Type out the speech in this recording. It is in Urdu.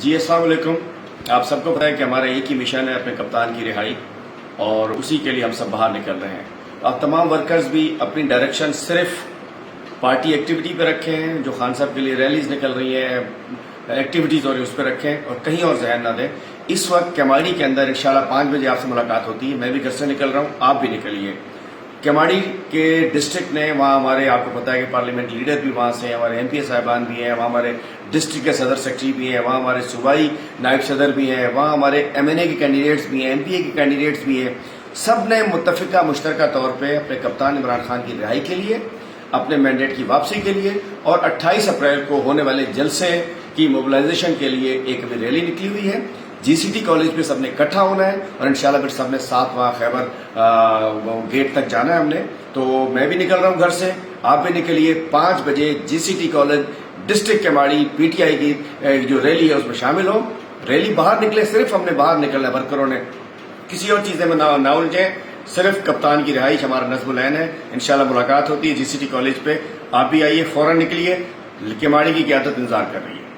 جی السلام علیکم. آپ سب کو پتہ ہے کہ ہمارا ایک ہی مشن ہے اپنے کپتان کی رہائی، اور اسی کے لیے ہم سب باہر نکل رہے ہیں. آپ تمام ورکرز بھی اپنی ڈائریکشن صرف پارٹی ایکٹیویٹی پہ رکھیں ہیں. جو خان صاحب کے لیے ریلیز نکل رہی ہیں، ایکٹیویٹیز ہو رہی ہیں، اس پہ رکھیں اور کہیں اور ذہن نہ دیں. اس وقت کیماڑی کے اندر انشاءاللہ 5 بجے آپ سے ملاقات ہوتی ہے. میں بھی گھر سے نکل رہا ہوں، آپ بھی نکلیے. کیماڑی کے ڈسٹرکٹ نے وہاں ہمارے، آپ کو پتا ہے کہ پارلیمنٹ لیڈر بھی وہاں سے ہیں، ہمارے ایم پی اے صاحبان بھی ہیں، وہاں ہمارے ڈسٹرکٹ کے صدر سیکرٹری بھی ہیں، وہاں ہمارے صوبائی نائب صدر بھی ہیں، وہاں ہمارے ایم این اے کے کینڈیڈیٹس بھی ہیں، ایم پی اے کے کینڈیڈیٹس بھی ہیں. سب نے متفقہ مشترکہ طور پہ اپنے کپتان عمران خان کی رہائی کے لیے، اپنے مینڈیٹ کی واپسی کے لیے اور 28 اپریل کو ہونے والے جلسے کی موبلائزیشن کے لیے ایک بھی ریلی نکلی ہوئی ہے. جی سی ٹی کالج پہ سب نے اکٹھا ہونا ہے اور انشاءاللہ پھر سب نے ساتھ وہاں خیبر گیٹ تک جانا ہے ہم نے. تو میں بھی نکل رہا ہوں گھر سے، آپ بھی نکلیے. 5 بجے G C T college district Kemari P T I کی جو ریلی ہے اس میں شامل ہوں. ریلی باہر نکلے، صرف ہم نے باہر نکلنا ہے، ورکروں نے کسی اور چیزیں میں نہ الجھیں. صرف کپتان کی رہائش ہمارا نظم العین ہے. انشاءاللہ ملاقات ہوتی ہے جی سی ٹی کالج پہ. آپ بھی آئیے، فوراً نکلیے. کیماڑی کی قیادت انتظار کر رہی ہے.